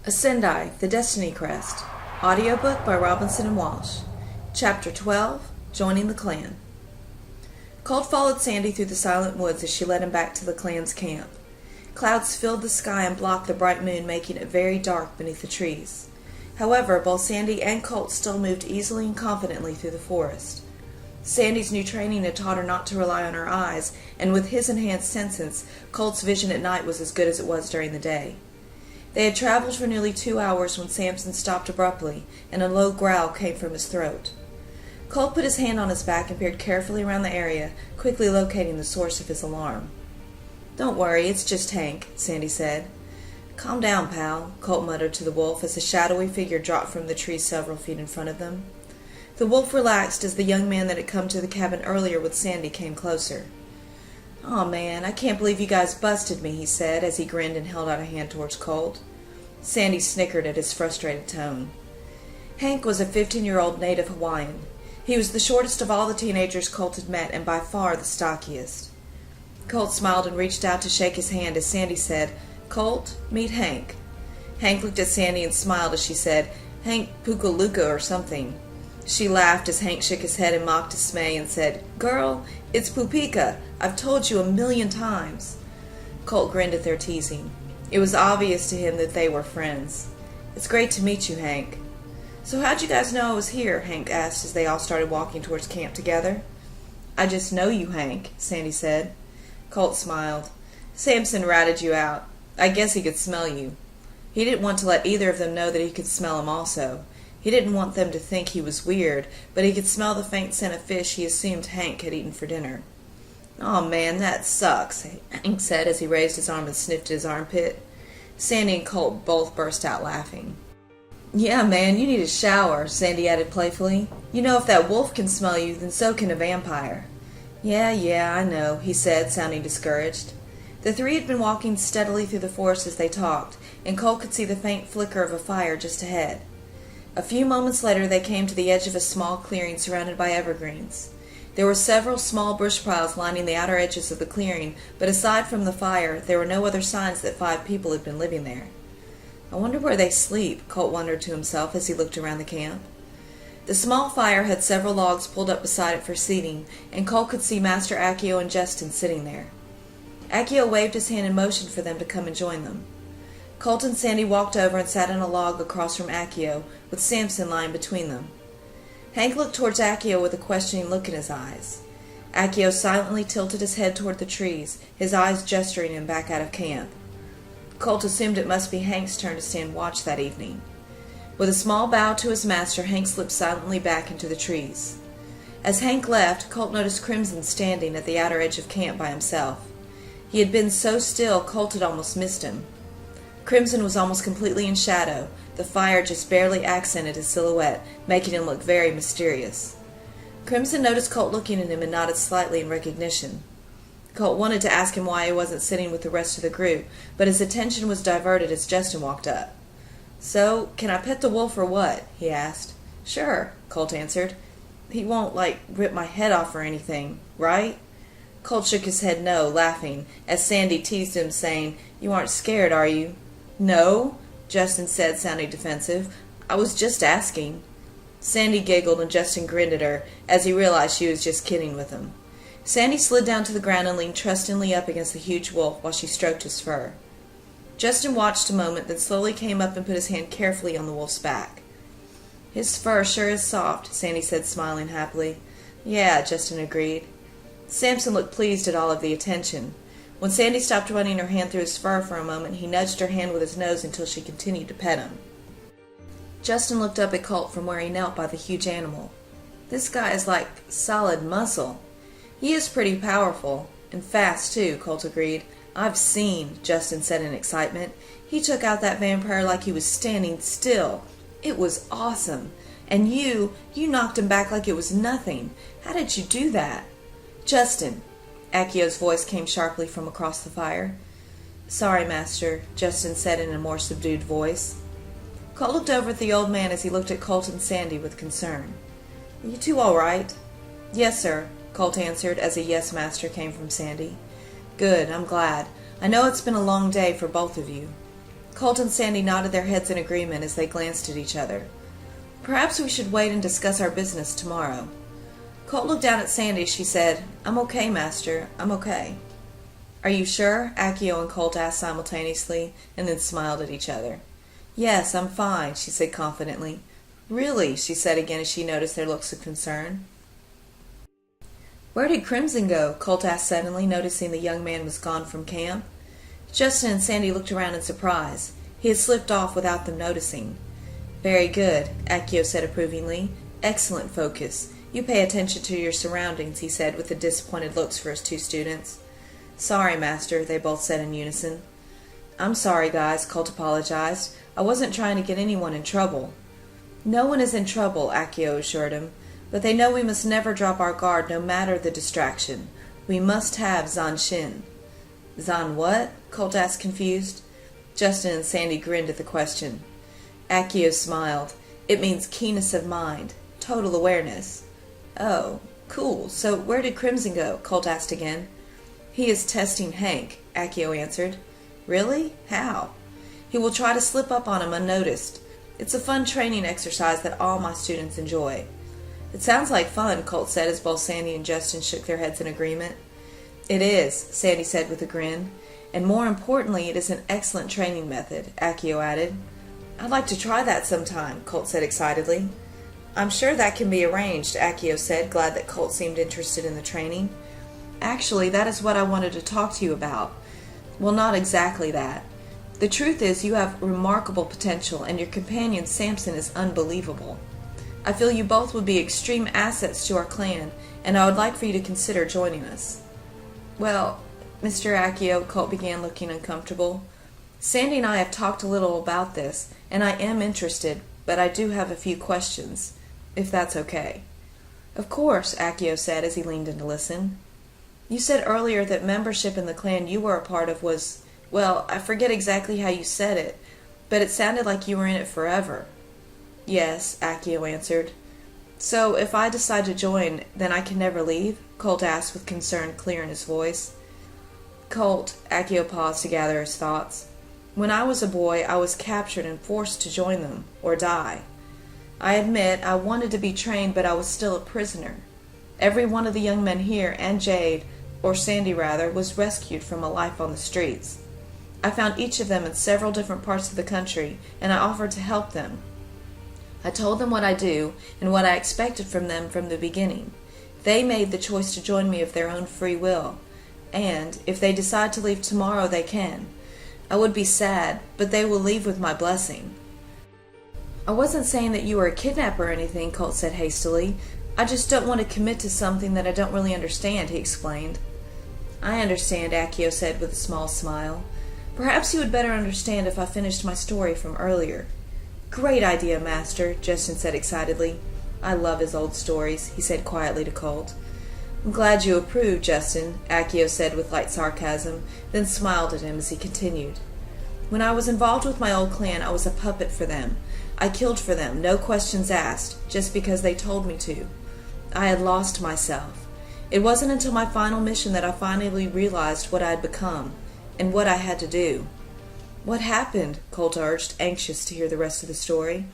Ascendai, the Destiny Crest. Audiobook by Robinson and Walsh. Chapter 12, Joining the Clan. Colt followed Sandy through the silent woods as she led him back to the clan's camp. Clouds filled the sky and blocked the bright moon, making it very dark beneath the trees. However, both Sandy and Colt still moved easily and confidently through the forest. Sandy's new training had taught her not to rely on her eyes, and with his enhanced senses, Colt's vision at night was as good as it was during the day. They had traveled for nearly 2 hours when Samson stopped abruptly, and a low growl came from his throat. Colt put his hand on his back and peered carefully around the area, quickly locating the source of his alarm. "Don't worry, it's just Hank," Sandy said. "Calm down, pal," Colt muttered to the wolf as a shadowy figure dropped from the tree several feet in front of them. The wolf relaxed as the young man that had come to the cabin earlier with Sandy came closer. "Aw, man, I can't believe you guys busted me," he said as he grinned and held out a hand towards Colt. Sandy snickered at his frustrated tone. Hank was a 15-year-old native Hawaiian. He was the shortest of all the teenagers Colt had met and by far the stockiest. Colt smiled and reached out to shake his hand as Sandy said, "Colt, meet Hank." Hank looked at Sandy and smiled as she said, "Hank Pukaluka or something." She laughed as Hank shook his head in mock dismay and said, "Girl, it's Pupika. I've told you 1,000,000 times." Colt grinned at their teasing. It was obvious to him that they were friends. "It's great to meet you, Hank." "So how'd you guys know I was here?" Hank asked as they all started walking towards camp together. "I just know you, Hank," Sandy said. Colt smiled. "Samson ratted you out. I guess he could smell you." He didn't want to let either of them know that he could smell him also. He didn't want them to think he was weird, but he could smell the faint scent of fish he assumed Hank had eaten for dinner. "Aw, man, that sucks," Hank said as he raised his arm and sniffed at his armpit. Sandy and Colt both burst out laughing. "Yeah, man, you need a shower," Sandy added playfully. "You know, if that wolf can smell you, then so can a vampire." Yeah, I know," he said, sounding discouraged. The three had been walking steadily through the forest as they talked, and Colt could see the faint flicker of a fire just ahead. A few moments later they came to the edge of a small clearing surrounded by evergreens. There were several small bush piles lining the outer edges of the clearing, but aside from the fire, there were no other signs that 5 people had been living there. "I wonder where they sleep," Colt wondered to himself as he looked around the camp. The small fire had several logs pulled up beside it for seating, and Colt could see Master Accio and Justin sitting there. Accio waved his hand and motioned for them to come and join them. Colt and Sandy walked over and sat on a log across from Accio, with Samson lying between them. Hank looked towards Accio with a questioning look in his eyes. Accio silently tilted his head toward the trees, his eyes gesturing him back out of camp. Colt assumed it must be Hank's turn to stand watch that evening. With a small bow to his master, Hank slipped silently back into the trees. As Hank left, Colt noticed Crimson standing at the outer edge of camp by himself. He had been so still, Colt had almost missed him. Crimson was almost completely in shadow. The fire just barely accented his silhouette, making him look very mysterious. Crimson noticed Colt looking at him and nodded slightly in recognition. Colt wanted to ask him why he wasn't sitting with the rest of the group, but his attention was diverted as Justin walked up. "So, can I pet the wolf or what?" he asked. "Sure," Colt answered. "He won't, rip my head off or anything, right?" Colt shook his head no, laughing, as Sandy teased him, saying, "You aren't scared, are you?" "No," Justin said, sounding defensive. "I was just asking." Sandy giggled and Justin grinned at her, as he realized she was just kidding with him. Sandy slid down to the ground and leaned trustingly up against the huge wolf while she stroked his fur. Justin watched a moment, then slowly came up and put his hand carefully on the wolf's back. "His fur sure is soft," Sandy said, smiling happily. "Yeah," Justin agreed. Samson looked pleased at all of the attention. When Sandy stopped running her hand through his fur for a moment, he nudged her hand with his nose until she continued to pet him. Justin looked up at Colt from where he knelt by the huge animal. "This guy is like solid muscle." "He is pretty powerful, and fast too," Colt agreed. "I've seen," Justin said in excitement. "He took out that vampire like he was standing still. It was awesome. And you knocked him back like it was nothing. How did you do that?" "Justin," Accio's voice came sharply from across the fire. "Sorry, Master," Justin said in a more subdued voice. Colt looked over at the old man as he looked at Colt and Sandy with concern. "Are you two all right?" "Yes, sir," Colt answered as a "yes, Master" came from Sandy. "Good, I'm glad. I know it's been a long day for both of you." Colt and Sandy nodded their heads in agreement as they glanced at each other. "Perhaps we should wait and discuss our business tomorrow." Colt looked down at Sandy. She said, "I'm okay, Master. I'm okay." "Are you sure?" Accio and Colt asked simultaneously, and then smiled at each other. "Yes, I'm fine," she said confidently. "Really?" she said again as she noticed their looks of concern. "Where did Crimson go?" Colt asked suddenly, noticing the young man was gone from camp. Justin and Sandy looked around in surprise. He had slipped off without them noticing. "Very good," Accio said approvingly. "Excellent focus. You pay attention to your surroundings," he said with the disappointed looks for his two students. "Sorry, Master," they both said in unison. "I'm sorry, guys," Colt apologized. "I wasn't trying to get anyone in trouble." "No one is in trouble," Accio assured him. "But they know we must never drop our guard no matter the distraction. We must have Zan Shin." "Zan what?" Colt asked confused. Justin and Sandy grinned at the question. Accio smiled. "It means keenness of mind. Total awareness." "Oh, cool. So where did Crimson go?" Colt asked again. "He is testing Hank," Accio answered. "Really? How?" "He will try to slip up on him unnoticed. It's a fun training exercise that all my students enjoy." "It sounds like fun," Colt said as both Sandy and Justin shook their heads in agreement. "It is," Sandy said with a grin. "And more importantly, it is an excellent training method," Accio added. "I'd like to try that sometime," Colt said excitedly. "I'm sure that can be arranged," Accio said, glad that Colt seemed interested in the training. "Actually, that is what I wanted to talk to you about. Well, not exactly that. The truth is you have remarkable potential, and your companion Samson is unbelievable. I feel you both would be extreme assets to our clan, and I would like for you to consider joining us." "Well, Mr. Accio," Colt began, looking uncomfortable. "Sandy and I have talked a little about this, and I am interested, but I do have a few questions, if that's okay." "Of course," Accio said as he leaned in to listen. "You said earlier that membership in the clan you were a part of was, well, I forget exactly how you said it, but it sounded like you were in it forever." "Yes," Accio answered. "So if I decide to join, then I can never leave?" Colt asked with concern clear in his voice. "Colt," Accio paused to gather his thoughts. "When I was a boy, I was captured and forced to join them, or die. I admit I wanted to be trained, but I was still a prisoner. Every one of the young men here, and Jade, or Sandy rather, was rescued from a life on the streets. I found each of them in several different parts of the country, and I offered to help them. I told them what I do, and what I expected from them from the beginning. They made the choice to join me of their own free will, and, if they decide to leave tomorrow, they can. I would be sad, but they will leave with my blessing." "I wasn't saying that you were a kidnapper or anything," Colt said hastily. "I just don't want to commit to something that I don't really understand," he explained. "I understand," Accio said with a small smile. "Perhaps you would better understand if I finished my story from earlier." "Great idea, Master," Justin said excitedly. "I love his old stories," he said quietly to Colt. "I'm glad you approve, Justin," Accio said with light sarcasm, then smiled at him as he continued. "When I was involved with my old clan, I was a puppet for them. I killed for them, no questions asked, just because they told me to. I had lost myself. It wasn't until my final mission that I finally realized what I had become, and what I had to do." "What happened?" Colt urged, anxious to hear the rest of the story.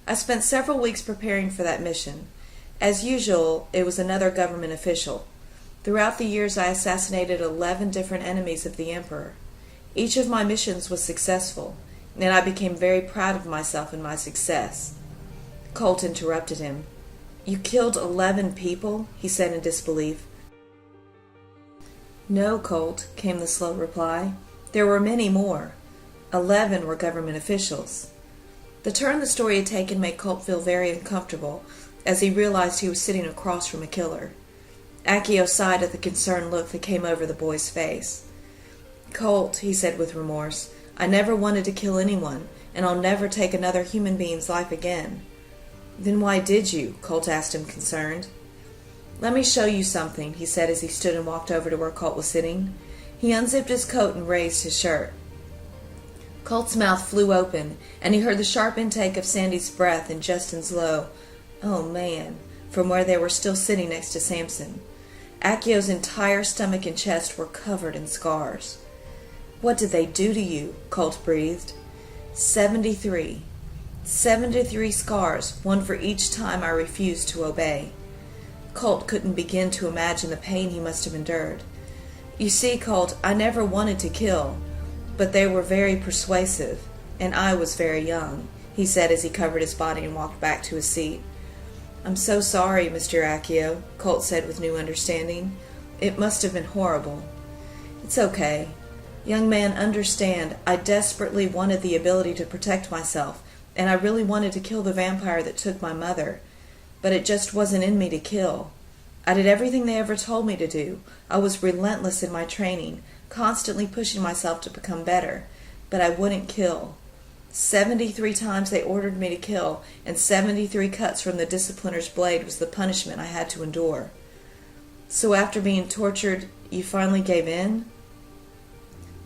"I spent several weeks preparing for that mission. As usual, it was another government official. Throughout the years, I assassinated 11 different enemies of the Emperor. Each of my missions was successful, and I became very proud of myself and my success." Colt interrupted him. "You killed 11 people?" he said in disbelief. "No, Colt," came the slow reply. "There were many more. 11 were government officials." The turn the story had taken made Colt feel very uncomfortable, as he realized he was sitting across from a killer. Accio sighed at the concerned look that came over the boy's face. "Colt," he said with remorse, "I never wanted to kill anyone, and I'll never take another human being's life again." "Then why did you?" Colt asked him, concerned. "Let me show you something," he said as he stood and walked over to where Colt was sitting. He unzipped his coat and raised his shirt. Colt's mouth flew open, and he heard the sharp intake of Sandy's breath and Justin's low, "Oh, man," from where they were still sitting next to Samson. Accio's entire stomach and chest were covered in scars. "What did they do to you?" Colt breathed. 73. 73 scars, one for each time I refused to obey. Colt couldn't begin to imagine the pain he must have endured. You see, Colt, I never wanted to kill, but they were very persuasive, and I was very young, he said as he covered his body and walked back to his seat. I'm so sorry, Mr. Accio, Colt said with new understanding. It must have been horrible. It's okay. Young man, understand, I desperately wanted the ability to protect myself, and I really wanted to kill the vampire that took my mother. But it just wasn't in me to kill. I did everything they ever told me to do. I was relentless in my training, constantly pushing myself to become better. But I wouldn't kill. 73 times they ordered me to kill, and 73 cuts from the discipliner's blade was the punishment I had to endure. So after being tortured, you finally gave in?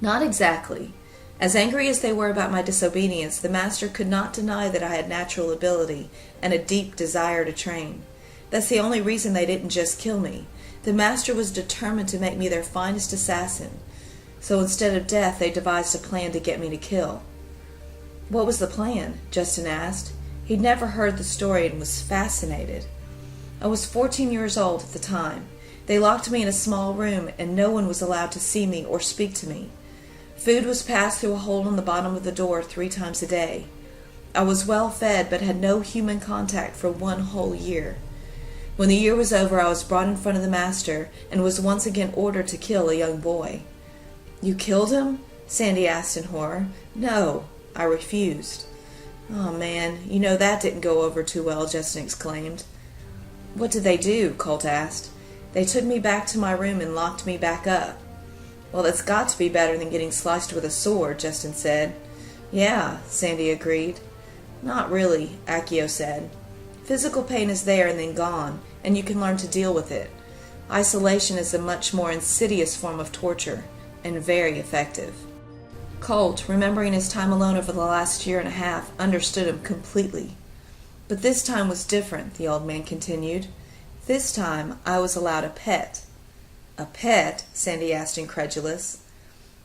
Not exactly. As angry as they were about my disobedience, the master could not deny that I had natural ability and a deep desire to train. That's the only reason they didn't just kill me. The master was determined to make me their finest assassin. So instead of death, they devised a plan to get me to kill. What was the plan? Justin asked. He'd never heard the story and was fascinated. I was 14 years old at the time. They locked me in a small room, and no one was allowed to see me or speak to me. Food was passed through a hole in the bottom of the door 3 times a day. I was well fed, but had no human contact for 1 whole year. When the year was over, I was brought in front of the master and was once again ordered to kill a young boy. You killed him? Sandy asked in horror. No, I refused. Oh, man, you know that didn't go over too well, Justin exclaimed. What did they do? Colt asked. They took me back to my room and locked me back up. Well, that's got to be better than getting sliced with a sword, Justin said. Yeah, Sandy agreed. Not really, Accio said. Physical pain is there and then gone, and you can learn to deal with it. Isolation is a much more insidious form of torture, and very effective. Colt, remembering his time alone over the last year and a half, understood him completely. But this time was different, the old man continued. This time I was allowed a pet. A pet? Sandy asked, incredulous.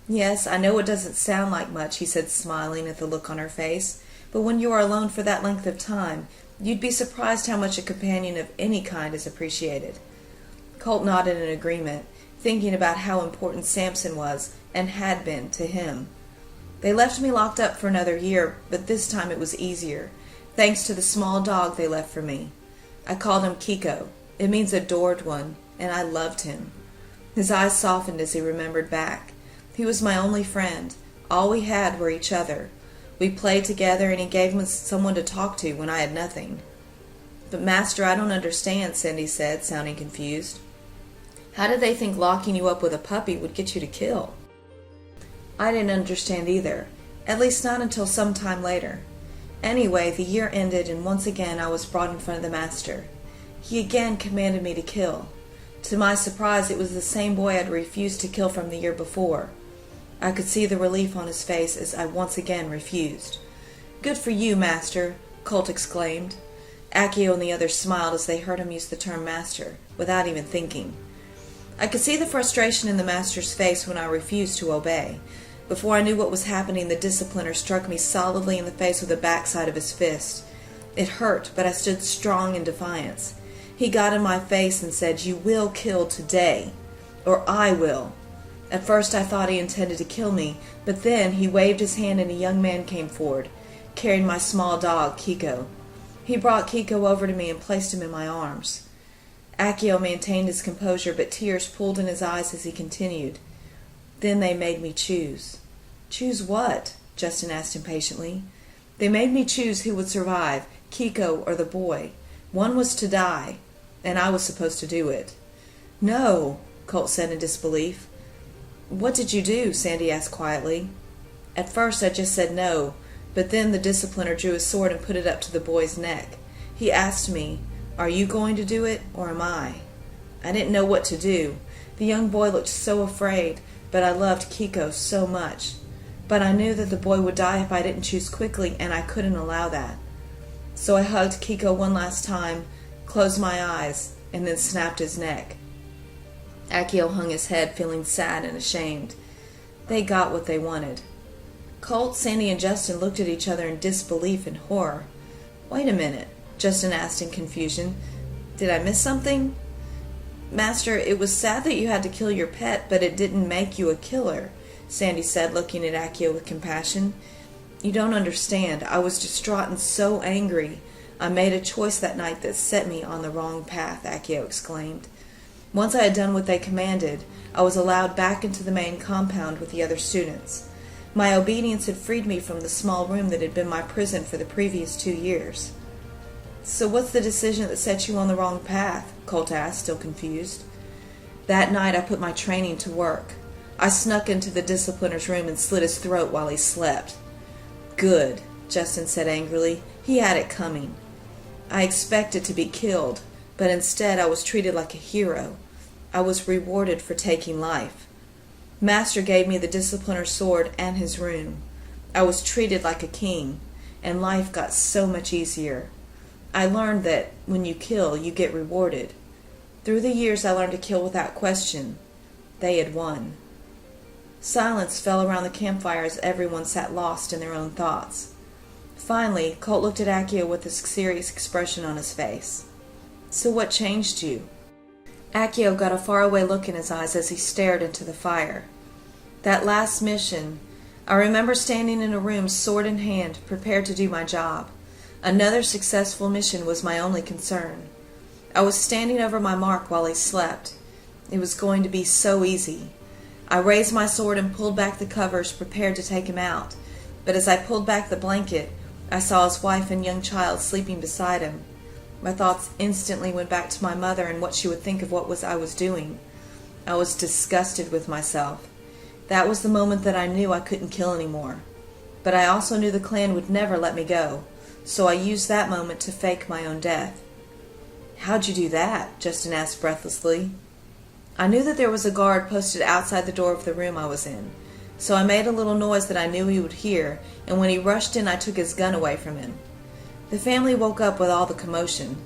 Yes, I know it doesn't sound like much, he said, smiling at the look on her face, but when you are alone for that length of time, you'd be surprised how much a companion of any kind is appreciated. Colt nodded in agreement, thinking about how important Samson was and had been to him. They left me locked up for another year, but this time it was easier, thanks to the small dog they left for me. I called him Kiko. It means adored one, and I loved him. His eyes softened as he remembered back. He was my only friend. All we had were each other. We played together, and he gave me someone to talk to when I had nothing. But, Master, I don't understand, Sandy said, sounding confused. How did they think locking you up with a puppy would get you to kill? I didn't understand either, at least not until some time later. Anyway, the year ended, and once again I was brought in front of the master. He again commanded me to kill. To my surprise, it was the same boy I'd refused to kill from the year before. I could see the relief on his face as I once again refused. Good for you, Master, Colt exclaimed. Accio and the others smiled as they heard him use the term master, without even thinking. I could see the frustration in the master's face when I refused to obey. Before I knew what was happening, the discipliner struck me solidly in the face with the backside of his fist. It hurt, but I stood strong in defiance. He got in my face and said, You will kill today, or I will. At first I thought he intended to kill me, but then he waved his hand and a young man came forward, carrying my small dog, Kiko. He brought Kiko over to me and placed him in my arms. Accio maintained his composure, but tears pooled in his eyes as he continued. Then they made me choose. Choose what? Justin asked impatiently. They made me choose who would survive, Kiko or the boy. One was to die, and I was supposed to do it. No, Colt said in disbelief. What did you do? Sandy asked quietly. At first I just said no, but then the discipliner drew his sword and put it up to the boy's neck. He asked me, Are you going to do it, or am I? I didn't know what to do. The young boy looked so afraid, but I loved Kiko so much. But I knew that the boy would die if I didn't choose quickly, and I couldn't allow that. So I hugged Kiko one last time, closed my eyes, and then snapped his neck. Accio hung his head, feeling sad and ashamed. They got what they wanted. Colt, Sandy, and Justin looked at each other in disbelief and horror. "Wait a minute," Justin asked in confusion. "Did I miss something?" "Master, it was sad that you had to kill your pet, but it didn't make you a killer," Sandy said, looking at Accio with compassion. "You don't understand. I was distraught and so angry. I made a choice that night that set me on the wrong path," Accio exclaimed. "Once I had done what they commanded, I was allowed back into the main compound with the other students. My obedience had freed me from the small room that had been my prison for the previous 2 years." "So what's the decision that set you on the wrong path?" Colt asked, still confused. "That night I put my training to work. I snuck into the discipliner's room and slit his throat while he slept." "Good," Justin said angrily. "He had it coming. I expected to be killed, but instead I was treated like a hero. I was rewarded for taking life. Master gave me the discipliner's sword and his room. I was treated like a king, and life got so much easier. I learned that when you kill, you get rewarded. Through the years I learned to kill without question. They had won." Silence fell around the campfire as everyone sat lost in their own thoughts. Finally, Colt looked at Accio with a serious expression on his face. "So what changed you?" Accio got a faraway look in his eyes as he stared into the fire. "That last mission, I remember standing in a room, sword in hand, prepared to do my job. Another successful mission was my only concern. I was standing over my mark while he slept. It was going to be so easy. I raised my sword and pulled back the covers, prepared to take him out. But as I pulled back the blanket, I saw his wife and young child sleeping beside him. My thoughts instantly went back to my mother and what she would think of what I was doing. I was disgusted with myself. That was the moment that I knew I couldn't kill anymore. But I also knew the clan would never let me go, so I used that moment to fake my own death." "How'd you do that?" Justin asked breathlessly. "I knew that there was a guard posted outside the door of the room I was in, so I made a little noise that I knew he would hear, and when he rushed in I took his gun away from him. The family woke up with all the commotion.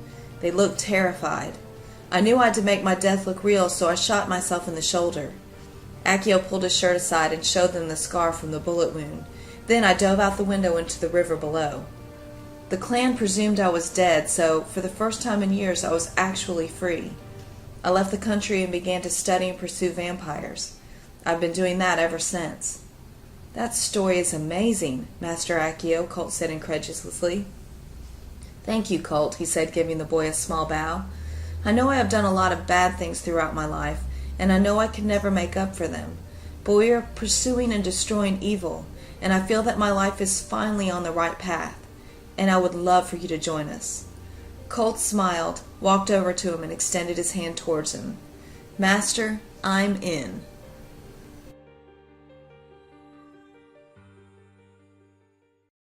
They looked terrified. I knew I had to make my death look real, so I shot myself in the shoulder." Accio pulled his shirt aside and showed them the scar from the bullet wound. Then I dove out the window into the river below. The clan presumed I was dead, so for the first time in years I was actually free. I left the country and began to study and pursue vampires. I've been doing that ever since." "That story is amazing, Master Accio," Colt said incredulously. "Thank you, Colt," he said, giving the boy a small bow. "I know I have done a lot of bad things throughout my life, and I know I can never make up for them. But we are pursuing and destroying evil, and I feel that my life is finally on the right path, and I would love for you to join us." Colt smiled, walked over to him, and extended his hand towards him. "Master, I'm in."